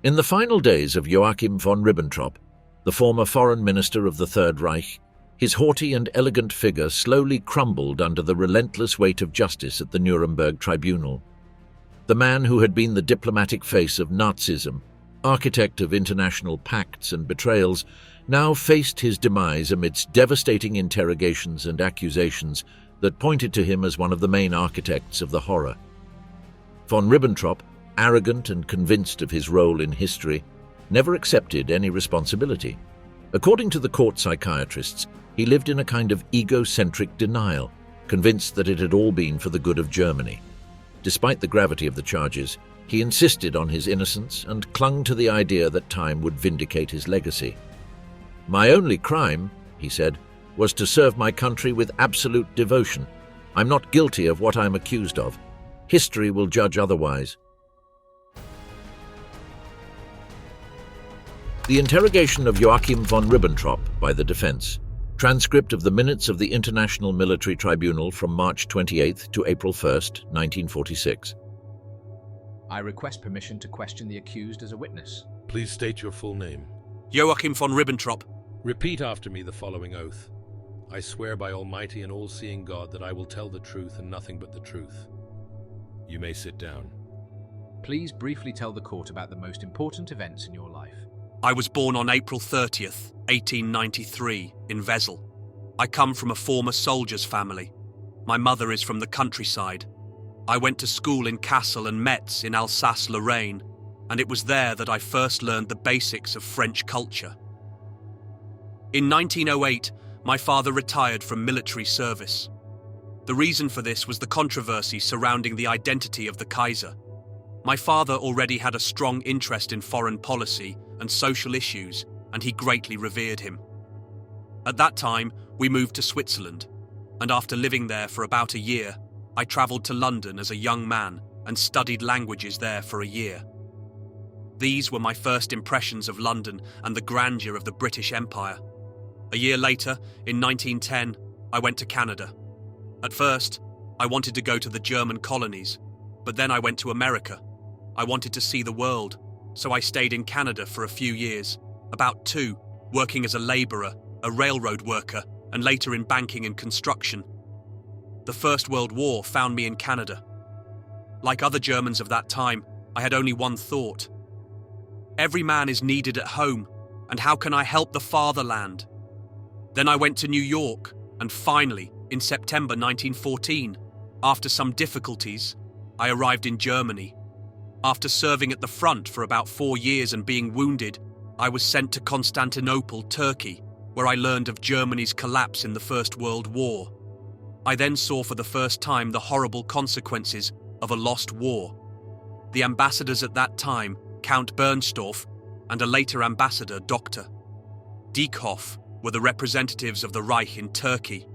In the final days of Joachim von Ribbentrop, the former foreign minister of the Third Reich, his haughty and elegant figure slowly crumbled under the relentless weight of justice at the Nuremberg Tribunal. The man who had been the diplomatic face of Nazism, architect of international pacts and betrayals, now faced his demise amidst devastating interrogations and accusations that pointed to him as one of the main architects of the horror. Von Ribbentrop, arrogant and convinced of his role in history, never accepted any responsibility. According to the court psychiatrists, he lived in a kind of egocentric denial, convinced that it had all been for the good of Germany. Despite the gravity of the charges, he insisted on his innocence and clung to the idea that time would vindicate his legacy. "My only crime," he said, "was to serve my country with absolute devotion. I'm not guilty of what I'm accused of. History will judge otherwise." The interrogation of Joachim von Ribbentrop by the defense. Transcript of the minutes of the International Military Tribunal from March 28 to April 1, 1946. I request permission to question the accused as a witness. Please state your full name. Joachim von Ribbentrop. Repeat after me the following oath. I swear by Almighty and all-seeing God that I will tell the truth and nothing but the truth. You may sit down. Please briefly tell the court about the most important events in your life. I was born on April 30th, 1893, in Versailles. I come from a former soldier's family. My mother is from the countryside. I went to school in Kassel and Metz in Alsace-Lorraine, and it was there that I first learned the basics of French culture. In 1908, my father retired from military service. The reason for this was the controversy surrounding the identity of the Kaiser. My father already had a strong interest in foreign policy and social issues, and he greatly revered him. At that time, we moved to Switzerland, and after living there for about a year, I travelled to London as a young man and studied languages there for a year. These were my first impressions of London and the grandeur of the British Empire. A year later, in 1910, I went to Canada. At first, I wanted to go to the German colonies, but then I went to America. I wanted to see the world, so I stayed in Canada for a few years, about 2, working as a labourer, a railroad worker, and later in banking and construction. The First World War found me in Canada. Like other Germans of that time, I had only one thought. Every man is needed at home, and how can I help the fatherland? Then I went to New York, and finally, in September 1914, after some difficulties, I arrived in Germany. After serving at the front for about 4 years and being wounded, I was sent to Constantinople, Turkey, where I learned of Germany's collapse in the First World War. I then saw for the first time the horrible consequences of a lost war. The ambassadors at that time, Count Bernstorff, and a later ambassador, Dr. Diekhoff, were the representatives of the Reich in Turkey.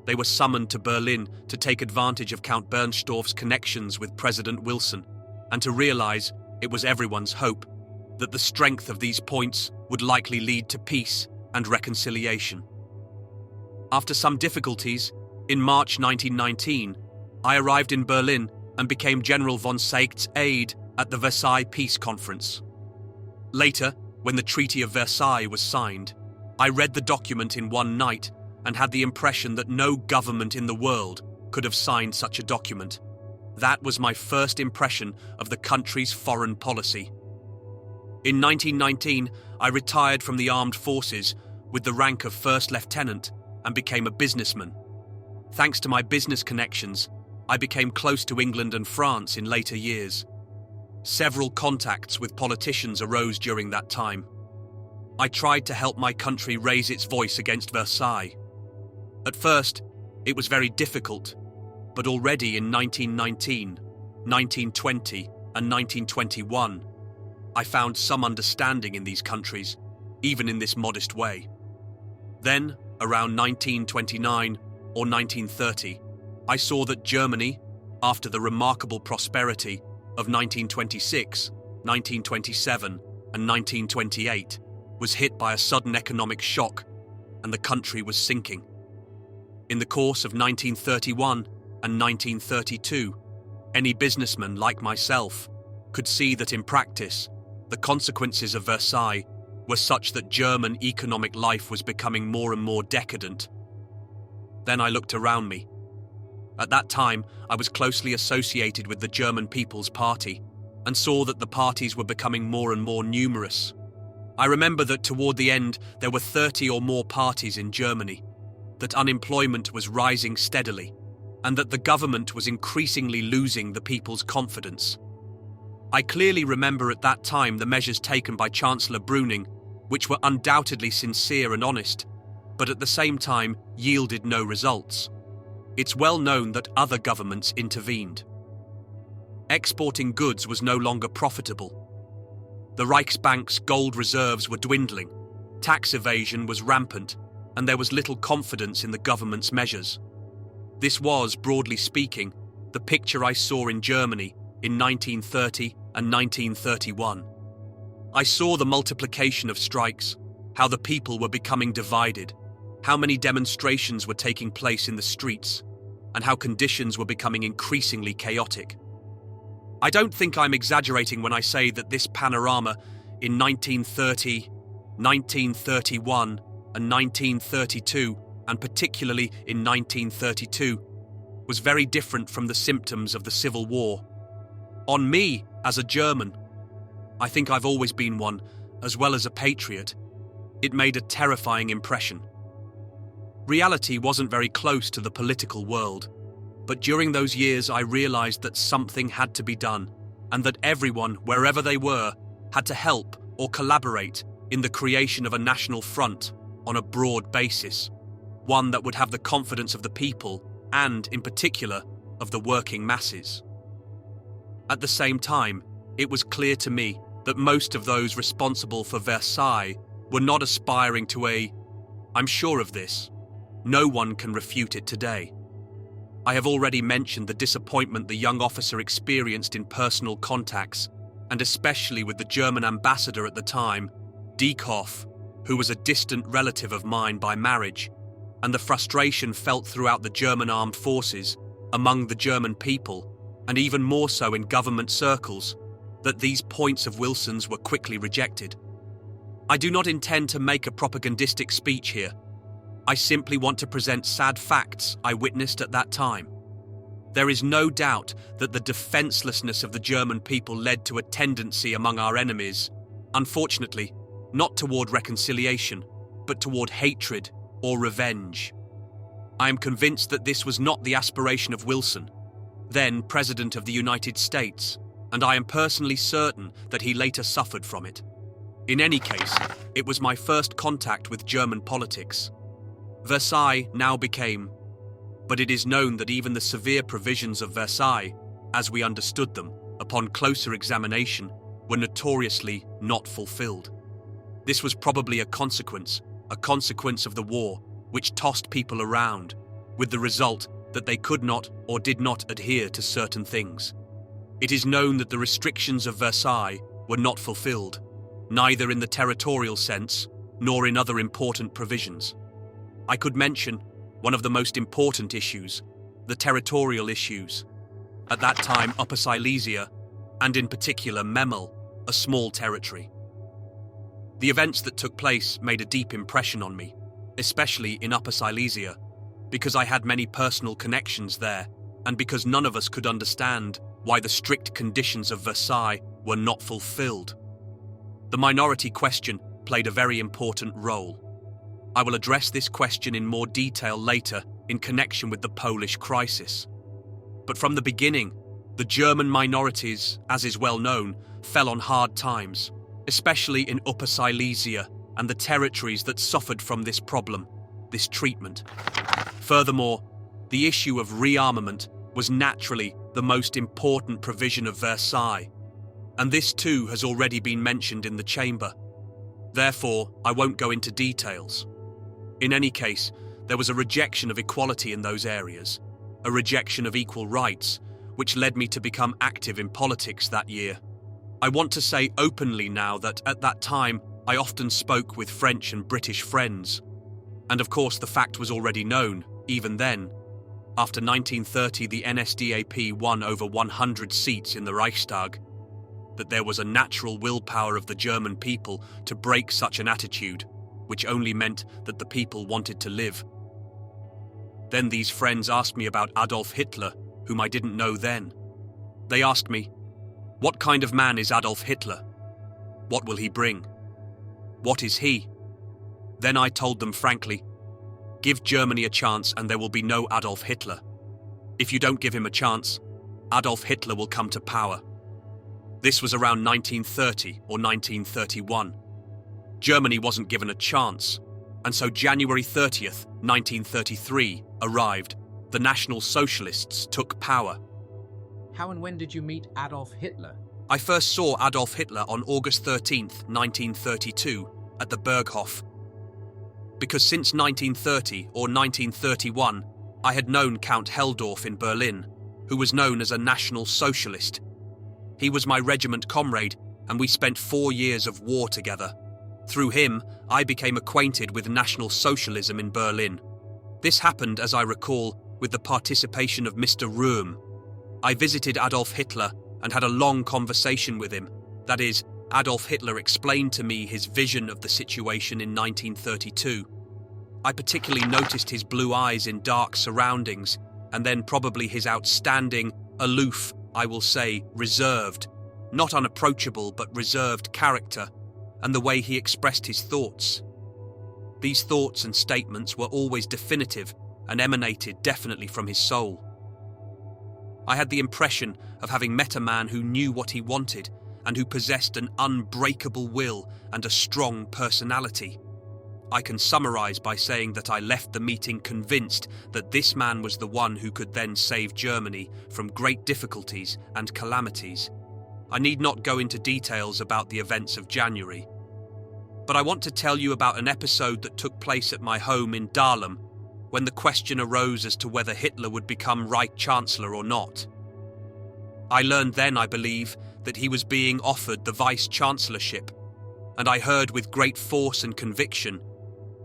They were summoned to Berlin to take advantage of Count Bernstorff's connections with President Wilson, and to realize, it was everyone's hope, that the strength of these points would likely lead to peace and reconciliation. After some difficulties, in March 1919, I arrived in Berlin and became General von Seicht's aide at the Versailles Peace Conference. Later, when the Treaty of Versailles was signed, I read the document in one night and had the impression that no government in the world could have signed such a document. That was my first impression of the country's foreign policy. In 1919, I retired from the armed forces with the rank of first lieutenant and became a businessman. Thanks to my business connections, I became close to England and France in later years. Several contacts with politicians arose during that time. I tried to help my country raise its voice against Versailles. At first, it was very difficult, but already in 1919, 1920, and 1921, I found some understanding in these countries, even in this modest way. Then, around 1929 or 1930, I saw that Germany, after the remarkable prosperity of 1926, 1927, and 1928, was hit by a sudden economic shock, and the country was sinking. In the course of 1931 and 1932, any businessman like myself could see that in practice, the consequences of Versailles were such that German economic life was becoming more and more decadent. Then I looked around me. At that time, I was closely associated with the German People's Party and saw that the parties were becoming more and more numerous. I remember that toward the end, there were 30 or more parties in Germany, that unemployment was rising steadily, and that the government was increasingly losing the people's confidence. I clearly remember at that time the measures taken by Chancellor Brüning, which were undoubtedly sincere and honest, but at the same time yielded no results. It's well known that other governments intervened. Exporting goods was no longer profitable. The Reichsbank's gold reserves were dwindling, tax evasion was rampant, and there was little confidence in the government's measures. This was, broadly speaking, the picture I saw in Germany in 1930 and 1931. I saw the multiplication of strikes, how the people were becoming divided, how many demonstrations were taking place in the streets, and how conditions were becoming increasingly chaotic. I don't think I'm exaggerating when I say that this panorama in 1930, 1931, and 1932, and particularly in 1932, was very different from the symptoms of the Civil War. On me, as a German, I think I've always been one, as well as a patriot, it made a terrifying impression. Reality wasn't very close to the political world, but during those years I realized that something had to be done, and that everyone, wherever they were, had to help or collaborate in the creation of a national front on a broad basis, one that would have the confidence of the people and, in particular, of the working masses. At the same time, it was clear to me that most of those responsible for Versailles were not aspiring to I'm sure of this. No one can refute it today. I have already mentioned the disappointment the young officer experienced in personal contacts, and especially with the German ambassador at the time, Dieckhoff, who was a distant relative of mine by marriage, and the frustration felt throughout the German armed forces, among the German people, and even more so in government circles, that these points of Wilson's were quickly rejected. I do not intend to make a propagandistic speech here. I simply want to present sad facts I witnessed at that time. There is no doubt that the defenselessness of the German people led to a tendency among our enemies, unfortunately, not toward reconciliation, but toward hatred or revenge. I am convinced that this was not the aspiration of Wilson, then President of the United States, and I am personally certain that he later suffered from it. In any case, it was my first contact with German politics. Versailles now became, but it is known that even the severe provisions of Versailles, as we understood them, upon closer examination, were notoriously not fulfilled. This was probably a consequence of the war, which tossed people around, with the result that they could not or did not adhere to certain things. It is known that the restrictions of Versailles were not fulfilled, neither in the territorial sense nor in other important provisions. I could mention one of the most important issues, the territorial issues. At that time, Upper Silesia, and in particular Memel, a small territory. The events that took place made a deep impression on me, especially in Upper Silesia, because I had many personal connections there, and because none of us could understand why the strict conditions of Versailles were not fulfilled. The minority question played a very important role. I will address this question in more detail later in connection with the Polish crisis. But from the beginning, the German minorities, as is well known, fell on hard times, especially in Upper Silesia and the territories that suffered from this problem, this treatment. Furthermore, the issue of rearmament was naturally the most important provision of Versailles, and this too has already been mentioned in the chamber. Therefore, I won't go into details. In any case, there was a rejection of equality in those areas, a rejection of equal rights, which led me to become active in politics that year. I want to say openly now that at that time I often spoke with French and British friends, and of course the fact was already known, even then. After 1930 the NSDAP won over 100 seats in the Reichstag. that there was a natural willpower of the German people to break such an attitude, which only meant that the people wanted to live. Then these friends asked me about Adolf Hitler, whom I didn't know then. They asked me, "What kind of man is Adolf Hitler? What will he bring? What is he?" Then I told them frankly, "Give Germany a chance and there will be no Adolf Hitler. If you don't give him a chance, Adolf Hitler will come to power." This was around 1930 or 1931. Germany wasn't given a chance, and so January 30th, 1933 arrived. The National Socialists took power. How and when did you meet Adolf Hitler? I first saw Adolf Hitler on August 13th, 1932, at the Berghof. Because since 1930 or 1931, I had known Count Helldorf in Berlin, who was known as a National Socialist. He was my regiment comrade, and we spent 4 years of war together. Through him, I became acquainted with National Socialism in Berlin. This happened, as I recall, with the participation of Mr. Röhm. I visited Adolf Hitler and had a long conversation with him. That is, Adolf Hitler explained to me his vision of the situation in 1932. I particularly noticed his blue eyes in dark surroundings, and then probably his outstanding, aloof, I will say, reserved, not unapproachable but reserved character, and the way he expressed his thoughts. These thoughts and statements were always definitive and emanated definitely from his soul. I had the impression of having met a man who knew what he wanted and who possessed an unbreakable will and a strong personality. I can summarize by saying that I left the meeting convinced that this man was the one who could then save Germany from great difficulties and calamities. I need not go into details about the events of January, but I want to tell you about an episode that took place at my home in Dahlem when the question arose as to whether Hitler would become Reich Chancellor or not. I learned then, I believe, that he was being offered the Vice-Chancellorship, and I heard with great force and conviction,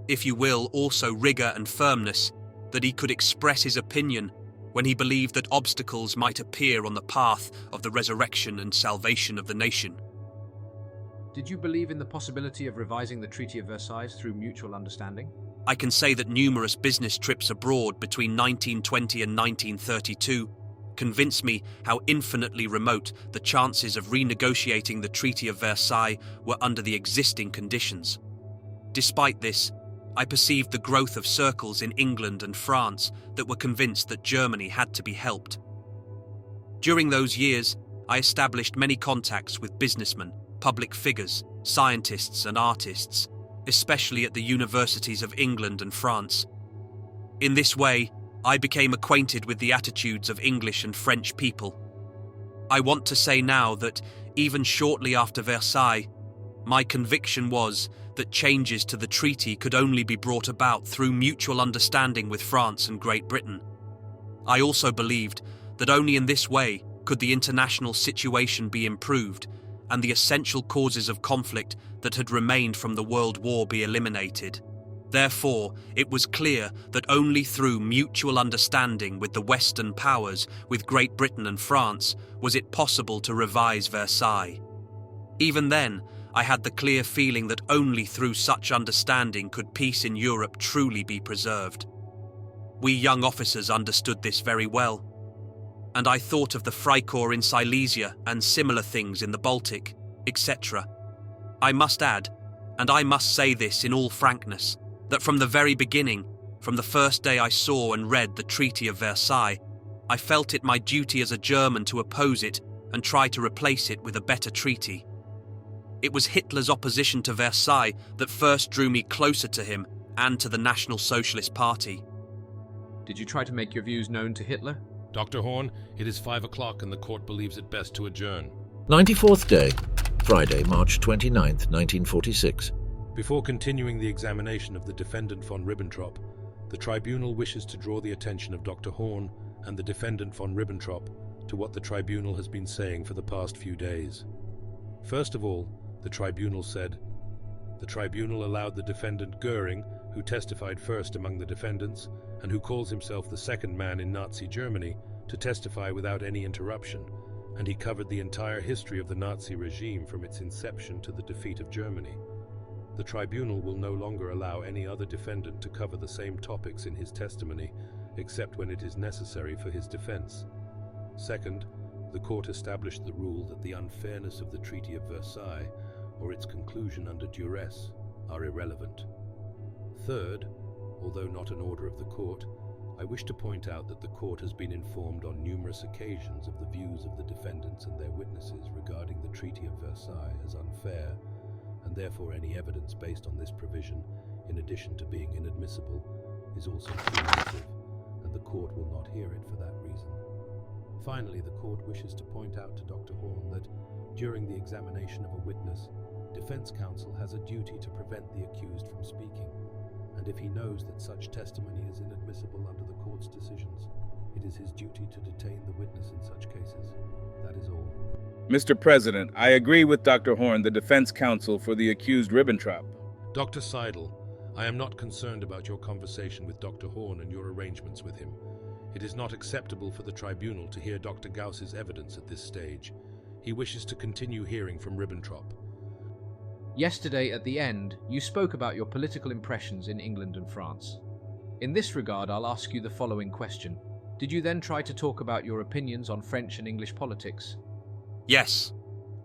if you will, also rigour and firmness, that he could express his opinion when he believed that obstacles might appear on the path of the resurrection and salvation of the nation. Did you believe in the possibility of revising the Treaty of Versailles through mutual understanding? I can say that numerous business trips abroad between 1920 and 1932 convinced me how infinitely remote the chances of renegotiating the Treaty of Versailles were under the existing conditions. Despite this, I perceived the growth of circles in England and France that were convinced that Germany had to be helped. During those years, I established many contacts with businessmen, public figures, scientists and artists, especially at the universities of England and France. In this way, I became acquainted with the attitudes of English and French people. I want to say now that, even shortly after Versailles, my conviction was that changes to the treaty could only be brought about through mutual understanding with France and Great Britain. I also believed that only in this way could the international situation be improved and the essential causes of conflict that had remained from the World War be eliminated. Therefore, it was clear that only through mutual understanding with the Western powers, with Great Britain and France, was it possible to revise Versailles. Even then, I had the clear feeling that only through such understanding could peace in Europe truly be preserved. We young officers understood this very well, and I thought of the Freikorps in Silesia and similar things in the Baltic, etc. I must add, and I must say this in all frankness, that from the very beginning, from the first day I saw and read the Treaty of Versailles, I felt it my duty as a German to oppose it and try to replace it with a better treaty. It was Hitler's opposition to Versailles that first drew me closer to him and to the National Socialist Party. Did you try to make your views known to Hitler? Dr. Horn, it is 5 o'clock and the court believes it best to adjourn. 94th day, Friday, March 29th, 1946. Before continuing the examination of the defendant von Ribbentrop, the tribunal wishes to draw the attention of Dr. Horn and the defendant von Ribbentrop to what the tribunal has been saying for the past few days. First of all, the tribunal said, the tribunal allowed the defendant Göring, who testified first among the defendants and who calls himself the second man in Nazi Germany, to testify without any interruption, and he covered the entire history of the Nazi regime from its inception to the defeat of Germany. The tribunal will no longer allow any other defendant to cover the same topics in his testimony, except when it is necessary for his defense. Second, the court established the rule that the unfairness of the Treaty of Versailles, or its conclusion under duress, are irrelevant. Third, although not an order of the court, I wish to point out that the court has been informed on numerous occasions of the views of the defendants and their witnesses regarding the Treaty of Versailles as unfair, and therefore any evidence based on this provision, in addition to being inadmissible, is also cumulative, and the court will not hear it for that reason. Finally, the court wishes to point out to Dr. Horn that, during the examination of a witness, defense counsel has a duty to prevent the accused from speaking, and if he knows that such testimony is inadmissible under the court's decisions, it is his duty to detain the witness in such cases. That is all. Mr. President, I agree with Dr. Horn, the defense counsel for the accused Ribbentrop. Dr. Seidel, I am not concerned about your conversation with Dr. Horn and your arrangements with him. It is not acceptable for the tribunal to hear Dr. Gauss's evidence at this stage. He wishes to continue hearing from Ribbentrop. Yesterday, at the end, you spoke about your political impressions in England and France. In this regard, I'll ask you the following question. Did you then try to talk about your opinions on French and English politics? Yes.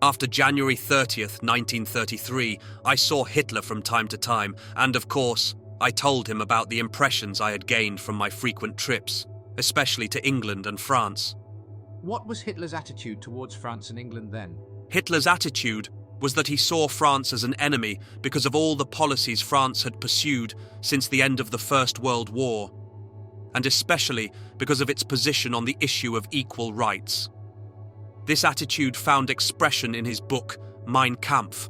After January 30th, 1933, I saw Hitler from time to time, and of course, I told him about the impressions I had gained from my frequent trips, especially to England and France. What was Hitler's attitude towards France and England then? Hitler's attitude was that he saw France as an enemy because of all the policies France had pursued since the end of the First World War, and especially because of its position on the issue of equal rights. This attitude found expression in his book, Mein Kampf.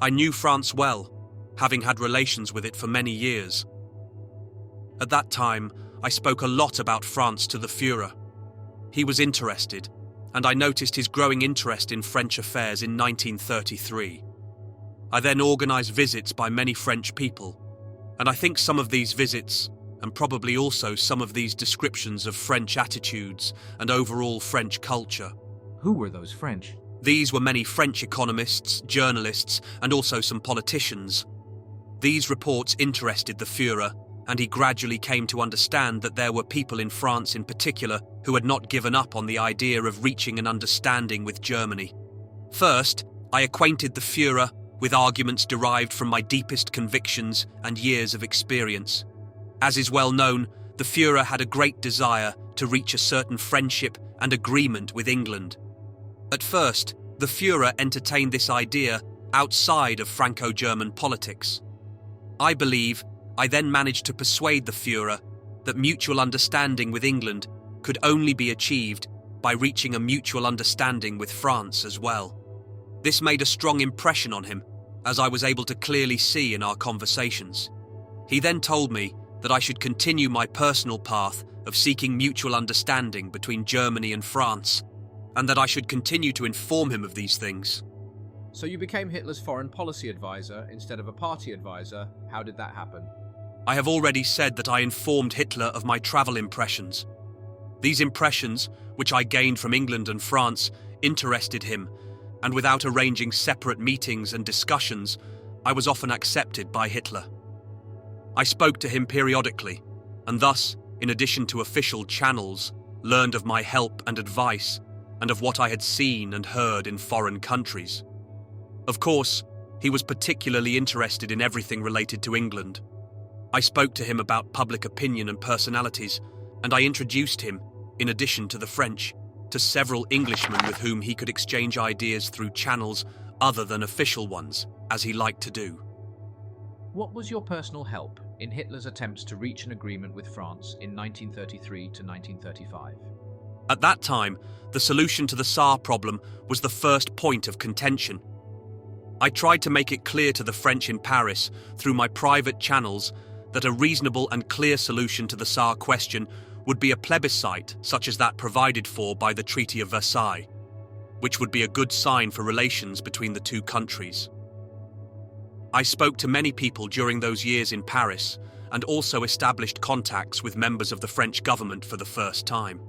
I knew France well, having had relations with it for many years. At that time, I spoke a lot about France to the Führer. He was interested, and I noticed his growing interest in French affairs in 1933. I then organised visits by many French people, and I think some of these visits, and probably also some of these descriptions of French attitudes and overall French culture. Who were those French? These were many French economists, journalists, and also some politicians. These reports interested the Führer, and he gradually came to understand that there were people in France in particular who had not given up on the idea of reaching an understanding with Germany. First, I acquainted the Führer with arguments derived from my deepest convictions and years of experience. As is well known, the Führer had a great desire to reach a certain friendship and agreement with England. At first, the Führer entertained this idea outside of Franco-German politics. I believe I then managed to persuade the Führer that mutual understanding with England could only be achieved by reaching a mutual understanding with France as well. This made a strong impression on him, as I was able to clearly see in our conversations. He then told me that I should continue my personal path of seeking mutual understanding between Germany and France, and that I should continue to inform him of these things. So you became Hitler's foreign policy advisor instead of a party advisor. How did that happen? I have already said that I informed Hitler of my travel impressions. These impressions, which I gained from England and France, interested him, and without arranging separate meetings and discussions, I was often accepted by Hitler. I spoke to him periodically, and thus, in addition to official channels, learned of my help and advice, and of what I had seen and heard in foreign countries. Of course, he was particularly interested in everything related to England. I spoke to him about public opinion and personalities, and I introduced him, in addition to the French, to several Englishmen with whom he could exchange ideas through channels other than official ones, as he liked to do. What was your personal help in Hitler's attempts to reach an agreement with France in 1933 to 1935? At that time, the solution to the Saar problem was the first point of contention. I tried to make it clear to the French in Paris, through my private channels, that a reasonable and clear solution to the Saar question would be a plebiscite such as that provided for by the Treaty of Versailles, which would be a good sign for relations between the two countries. I spoke to many people during those years in Paris and also established contacts with members of the French government for the first time.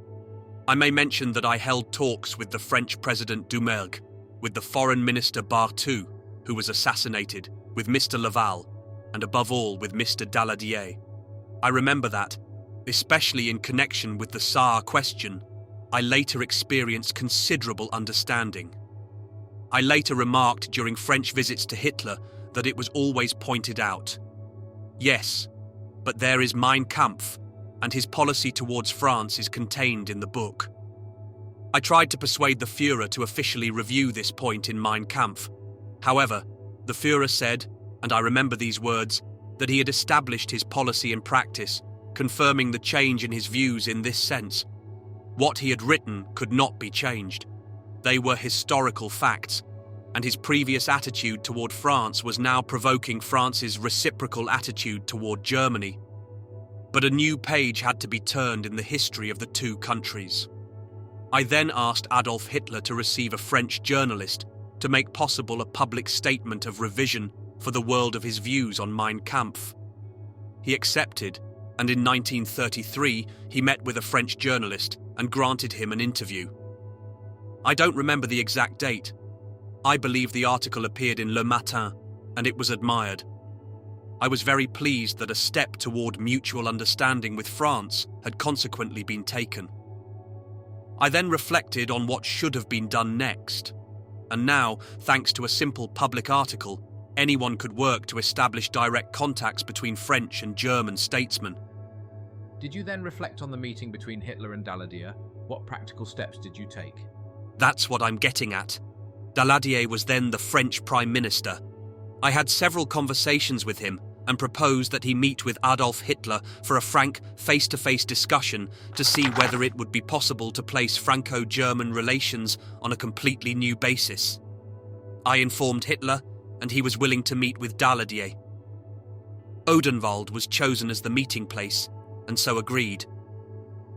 I may mention that I held talks with the French President Nuremberg, with the Foreign Minister Barthou, who was assassinated, with Mr. Naval, and above all with Mr. Daladier. I remember that, especially in connection with the Saar question, I later experienced considerable understanding. I later remarked during French visits to Hitler that it was always pointed out. Yes, but there is Mein Kampf, and his policy towards France is contained in the book. I tried to persuade the Führer to officially review this point in Mein Kampf. However, the Führer said, and I remember these words, that he had established his policy in practice, confirming the change in his views in this sense. What he had written could not be changed. They were historical facts, and his previous attitude toward France was now provoking France's reciprocal attitude toward Germany. But a new page had to be turned in the history of the two countries. I then asked Adolf Hitler to receive a French journalist to make possible a public statement of revision for the world of his views on Mein Kampf. He accepted, and in 1933 he met with a French journalist and granted him an interview. I don't remember the exact date. I believe the article appeared in Le Matin, and it was admired. I was very pleased that a step toward mutual understanding with France had consequently been taken. I then reflected on what should have been done next, and now, thanks to a simple public article, anyone could work to establish direct contacts between French and German statesmen. Did you then reflect on the meeting between Hitler and Daladier? What practical steps did you take? That's what I'm getting at. Daladier was then the French Prime Minister. I had several conversations with him and proposed that he meet with Adolf Hitler for a frank, face-to-face discussion to see whether it would be possible to place Franco-German relations on a completely new basis. I informed Hitler, and he was willing to meet with Daladier. Odenwald was chosen as the meeting place, and so agreed.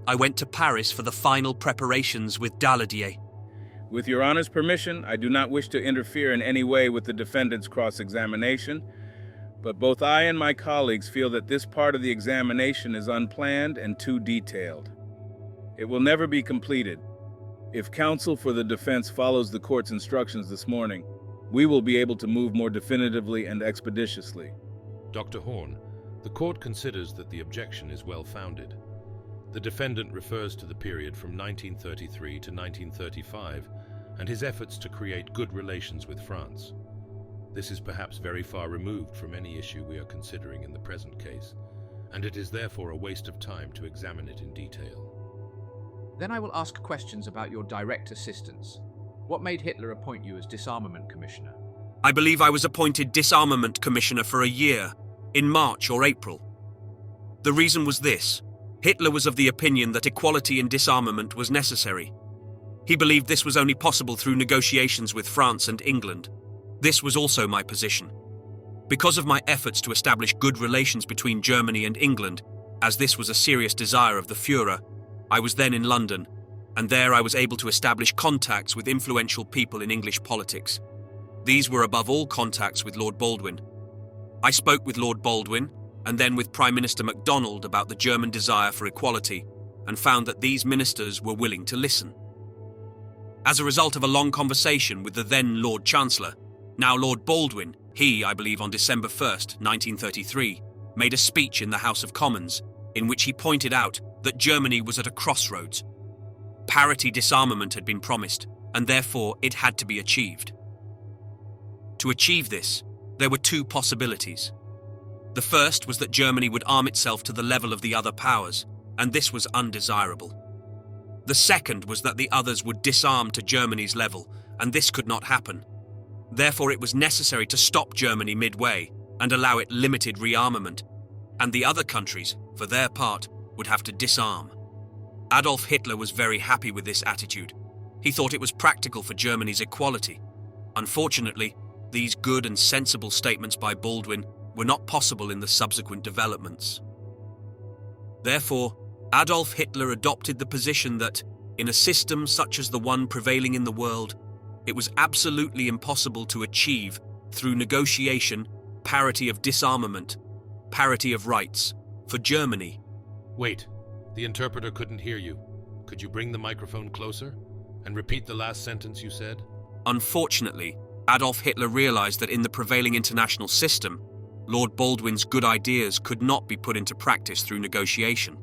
I went to Paris for the final preparations with Daladier. With Your Honor's permission, I do not wish to interfere in any way with the defendant's cross-examination, but both I and my colleagues feel that this part of the examination is unplanned and too detailed. It will never be completed. If counsel for the defense follows the court's instructions this morning, we will be able to move more definitively and expeditiously. Dr. Horn, the court considers that the objection is well-founded. The defendant refers to the period from 1933 to 1935 and his efforts to create good relations with France. This is perhaps very far removed from any issue we are considering in the present case, and it is therefore a waste of time to examine it in detail. Then I will ask questions about your direct assistance. What made Hitler appoint you as Disarmament Commissioner? I believe I was appointed Disarmament Commissioner for a year, in March or April. The reason was this. Hitler was of the opinion that equality in disarmament was necessary. He believed this was only possible through negotiations with France and England. This was also my position. Because of my efforts to establish good relations between Germany and England, as this was a serious desire of the Führer, I was then in London, and there I was able to establish contacts with influential people in English politics. These were above all contacts with Lord Baldwin. I spoke with Lord Baldwin, and then with Prime Minister MacDonald about the German desire for equality, and found that these ministers were willing to listen. As a result of a long conversation with the then Lord Chancellor, now Lord Baldwin, he, I believe on December 1st, 1933, made a speech in the House of Commons, in which he pointed out that Germany was at a crossroads. Parity disarmament had been promised, and therefore it had to be achieved. To achieve this, there were two possibilities. The first was that Germany would arm itself to the level of the other powers, and this was undesirable. The second was that the others would disarm to Germany's level, and this could not happen. Therefore, it was necessary to stop Germany midway and allow it limited rearmament, and the other countries, for their part, would have to disarm. Adolf Hitler was very happy with this attitude. He thought it was practical for Germany's equality. Unfortunately, these good and sensible statements by Baldwin were not possible in the subsequent developments. Therefore, Adolf Hitler adopted the position that, in a system such as the one prevailing in the world, it was absolutely impossible to achieve, through negotiation, parity of disarmament, parity of rights, for Germany. Wait, the interpreter couldn't hear you. Could you bring the microphone closer and repeat the last sentence you said? Unfortunately, Adolf Hitler realized that in the prevailing international system, Lord Baldwin's good ideas could not be put into practice through negotiation.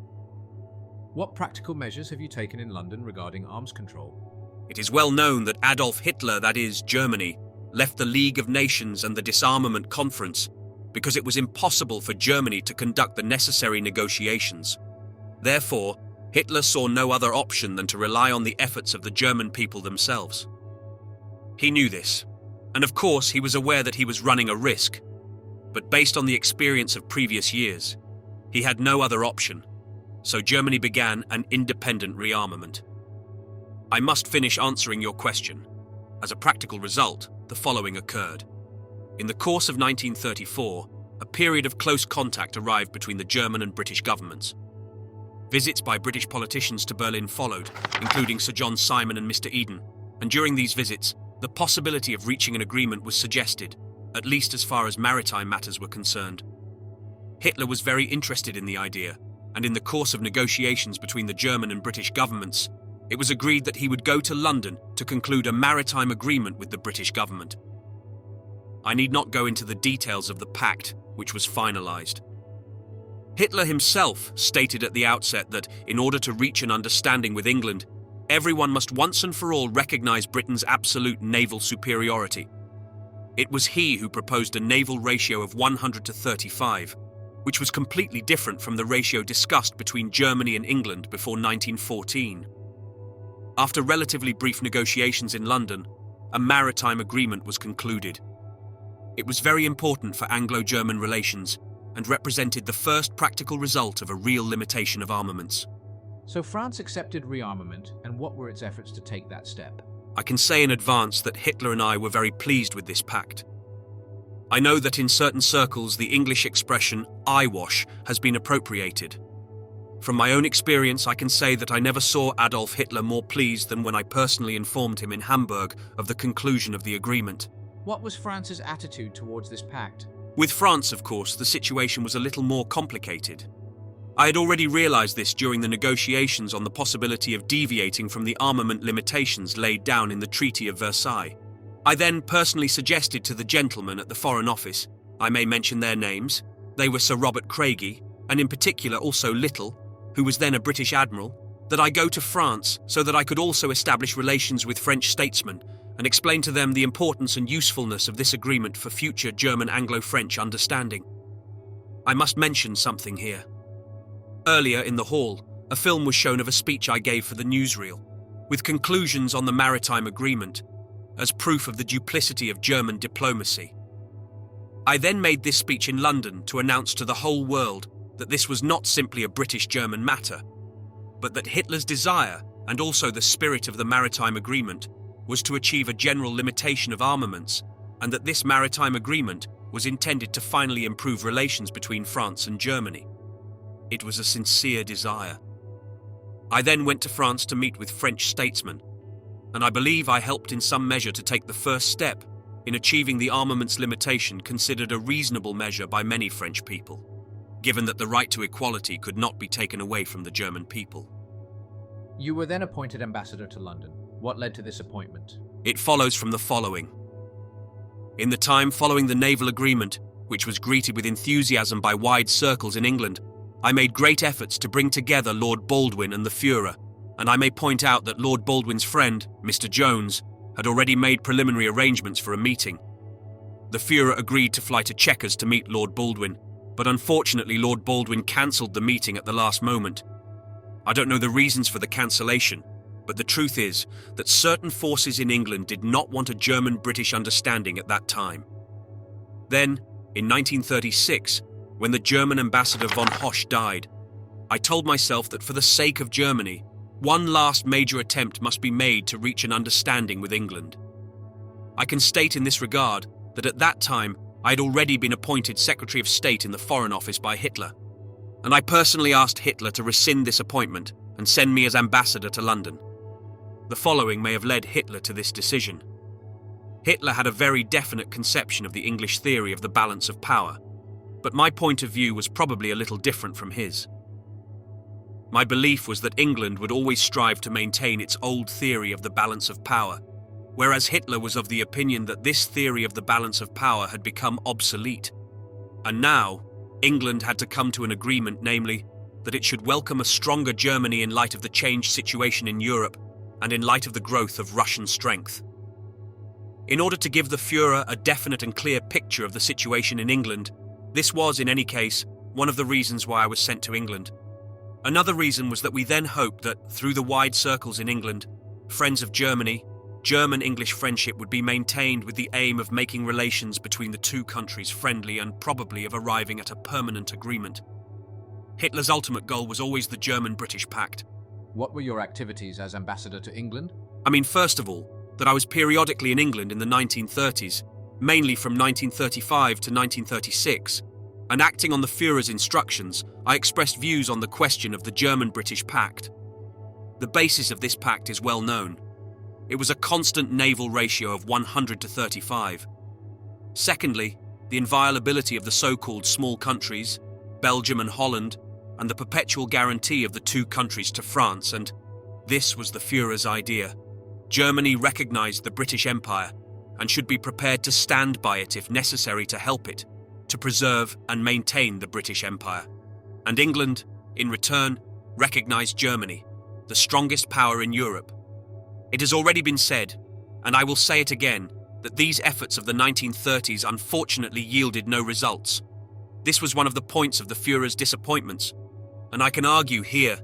What practical measures have you taken in London regarding arms control? It is well known that Adolf Hitler, that is, Germany, left the League of Nations and the Disarmament Conference because it was impossible for Germany to conduct the necessary negotiations. Therefore, Hitler saw no other option than to rely on the efforts of the German people themselves. He knew this, and of course he was aware that he was running a risk, but based on the experience of previous years, he had no other option, so Germany began an independent rearmament. I must finish answering your question. As a practical result, the following occurred. In the course of 1934, a period of close contact arrived between the German and British governments. Visits by British politicians to Berlin followed, including Sir John Simon and Mr. Eden, and during these visits, the possibility of reaching an agreement was suggested, at least as far as maritime matters were concerned. Hitler was very interested in the idea, and in the course of negotiations between the German and British governments, it was agreed that he would go to London to conclude a maritime agreement with the British government. I need not go into the details of the pact, which was finalized. Hitler himself stated at the outset that, in order to reach an understanding with England, everyone must once and for all recognize Britain's absolute naval superiority. It was he who proposed a naval ratio of 100 to 35, which was completely different from the ratio discussed between Germany and England before 1914. After relatively brief negotiations in London, a maritime agreement was concluded. It was very important for Anglo-German relations and represented the first practical result of a real limitation of armaments. So France accepted rearmament, and what were its efforts to take that step? I can say in advance that Hitler and I were very pleased with this pact. I know that in certain circles the English expression eyewash has been appropriated. From my own experience, I can say that I never saw Adolf Hitler more pleased than when I personally informed him in Hamburg of the conclusion of the agreement. What was France's attitude towards this pact? With France, of course, the situation was a little more complicated. I had already realized this during the negotiations on the possibility of deviating from the armament limitations laid down in the Treaty of Versailles. I then personally suggested to the gentlemen at the Foreign Office, I may mention their names, they were Sir Robert Craigie, and in particular also Little, who was then a British admiral, that I go to France so that I could also establish relations with French statesmen and explain to them the importance and usefulness of this agreement for future German Anglo-French understanding. I must mention something here. Earlier in the hall, a film was shown of a speech I gave for the newsreel, with conclusions on the maritime agreement, as proof of the duplicity of German diplomacy. I then made this speech in London to announce to the whole world that this was not simply a British-German matter, but that Hitler's desire, and also the spirit of the maritime agreement, was to achieve a general limitation of armaments, and that this maritime agreement was intended to finally improve relations between France and Germany. It was a sincere desire. I then went to France to meet with French statesmen, and I believe I helped in some measure to take the first step in achieving the armaments limitation considered a reasonable measure by many French people, given that the right to equality could not be taken away from the German people. You were then appointed ambassador to London. What led to this appointment? It follows from the following. In the time following the naval agreement, which was greeted with enthusiasm by wide circles in England, I made great efforts to bring together Lord Baldwin and the Führer, and I may point out that Lord Baldwin's friend, Mr. Jones, had already made preliminary arrangements for a meeting. The Führer agreed to fly to Chequers to meet Lord Baldwin, but unfortunately Lord Baldwin cancelled the meeting at the last moment. I don't know the reasons for the cancellation, but the truth is that certain forces in England did not want a German-British understanding at that time. Then, in 1936, when the German ambassador von Hosch died, I told myself that for the sake of Germany, one last major attempt must be made to reach an understanding with England. I can state in this regard that at that time I had already been appointed Secretary of State in the Foreign Office by Hitler, and I personally asked Hitler to rescind this appointment and send me as ambassador to London. The following may have led Hitler to this decision. Hitler had a very definite conception of the English theory of the balance of power, but my point of view was probably a little different from his. My belief was that England would always strive to maintain its old theory of the balance of power, whereas Hitler was of the opinion that this theory of the balance of power had become obsolete. And now, England had to come to an agreement, namely, that it should welcome a stronger Germany in light of the changed situation in Europe and in light of the growth of Russian strength. In order to give the Führer a definite and clear picture of the situation in England, this was, in any case, one of the reasons why I was sent to England. Another reason was that we then hoped that, through the wide circles in England, friends of Germany, German-English friendship would be maintained with the aim of making relations between the two countries friendly and probably of arriving at a permanent agreement. Hitler's ultimate goal was always the German-British pact. What were your activities as ambassador to England? First of all, that I was periodically in England in the 1930s, mainly from 1935 to 1936, and acting on the Führer's instructions, I expressed views on the question of the German-British pact. The basis of this pact is well known. It was a constant naval ratio of 100 to 35. Secondly, the inviolability of the so-called small countries, Belgium and Holland, and the perpetual guarantee of the two countries to France, and this was the Führer's idea. Germany recognized the British Empire and should be prepared to stand by it if necessary to help it, to preserve and maintain the British Empire. And England, in return, recognized Germany, the strongest power in Europe. It has already been said, and I will say it again, that these efforts of the 1930s unfortunately yielded no results. This was one of the points of the Führer's disappointments, and I can argue here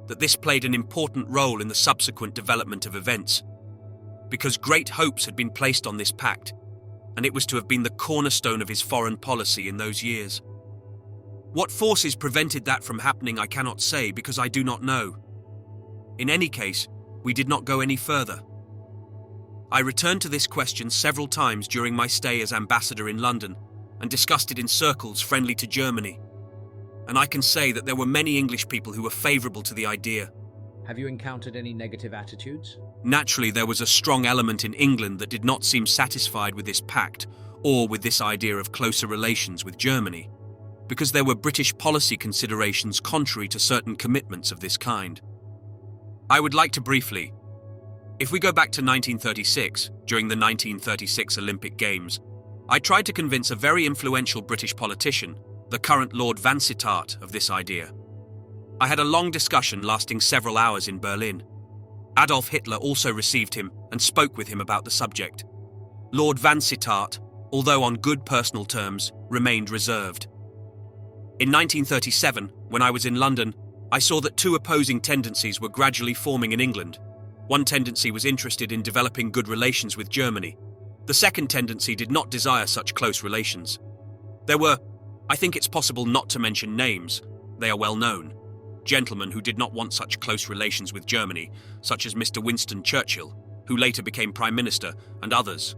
that this played an important role in the subsequent development of events, because great hopes had been placed on this pact, and it was to have been the cornerstone of his foreign policy in those years. What forces prevented that from happening I cannot say, because I do not know. In any case, we did not go any further. I returned to this question several times during my stay as ambassador in London and discussed it in circles friendly to Germany. And I can say that there were many English people who were favourable to the idea. Have you encountered any negative attitudes? Naturally, there was a strong element in England that did not seem satisfied with this pact or with this idea of closer relations with Germany, because there were British policy considerations contrary to certain commitments of this kind. I would like to briefly, if we go back to 1936, during the 1936 Olympic Games, I tried to convince a very influential British politician, the current Lord Vansittart, of this idea. I had a long discussion lasting several hours in Berlin. Adolf Hitler also received him and spoke with him about the subject. Lord Vansittart, although on good personal terms, remained reserved. In 1937, when I was in London, I saw that two opposing tendencies were gradually forming in England. One tendency was interested in developing good relations with Germany. The second tendency did not desire such close relations. There were, I think it's possible not to mention names, they are well known, gentlemen who did not want such close relations with Germany, such as Mr. Winston Churchill, who later became Prime Minister, and others.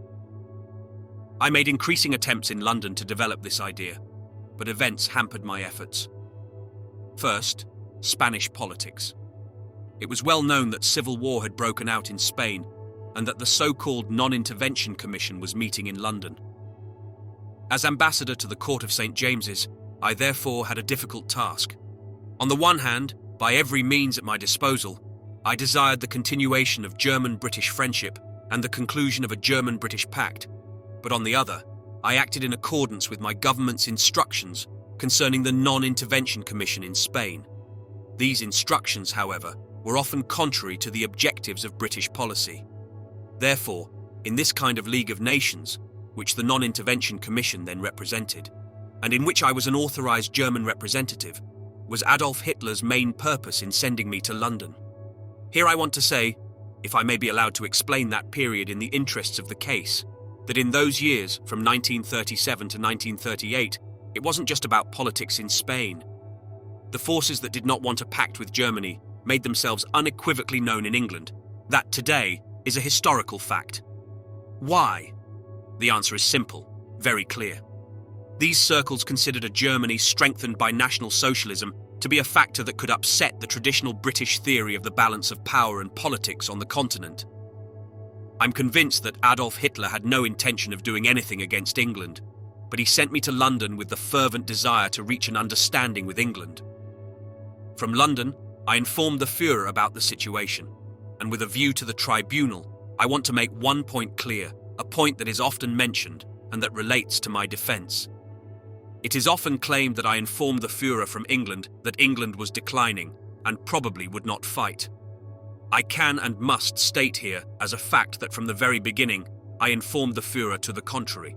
I made increasing attempts in London to develop this idea, but events hampered my efforts. First, Spanish politics. It was well known that civil war had broken out in Spain and that the so-called Non-Intervention Commission was meeting in London. As ambassador to the Court of St. James's, I therefore had a difficult task. On the one hand, by every means at my disposal, I desired the continuation of German-British friendship and the conclusion of a German-British pact, but on the other, I acted in accordance with my government's instructions concerning the Non-Intervention Commission in Spain. These instructions, however, were often contrary to the objectives of British policy. Therefore, in this kind of League of Nations, which the Non-Intervention Commission then represented, and in which I was an authorized German representative, was Adolf Hitler's main purpose in sending me to London. Here I want to say, if I may be allowed to explain that period in the interests of the case, that in those years, from 1937 to 1938, it wasn't just about politics in Spain. The forces that did not want a pact with Germany made themselves unequivocally known in England. That today is a historical fact. Why? The answer is simple, very clear. These circles considered a Germany strengthened by National Socialism to be a factor that could upset the traditional British theory of the balance of power and politics on the continent. I'm convinced that Adolf Hitler had no intention of doing anything against England, but he sent me to London with the fervent desire to reach an understanding with England. From London, I informed the Führer about the situation, and with a view to the tribunal, I want to make one point clear, a point that is often mentioned and that relates to my defense. It is often claimed that I informed the Führer from England that England was declining and probably would not fight. I can and must state here as a fact that from the very beginning, I informed the Führer to the contrary.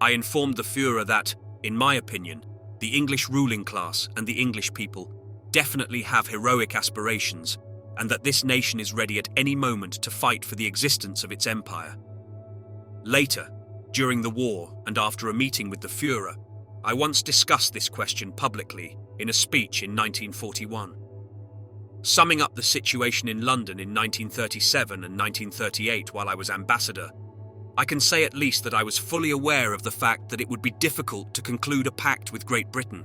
I informed the Führer that, in my opinion, the English ruling class and the English people definitely have heroic aspirations, and that this nation is ready at any moment to fight for the existence of its empire. Later, during the war and after a meeting with the Führer, I once discussed this question publicly in a speech in 1941. Summing up the situation in London in 1937 and 1938 while I was ambassador, I can say at least that I was fully aware of the fact that it would be difficult to conclude a pact with Great Britain.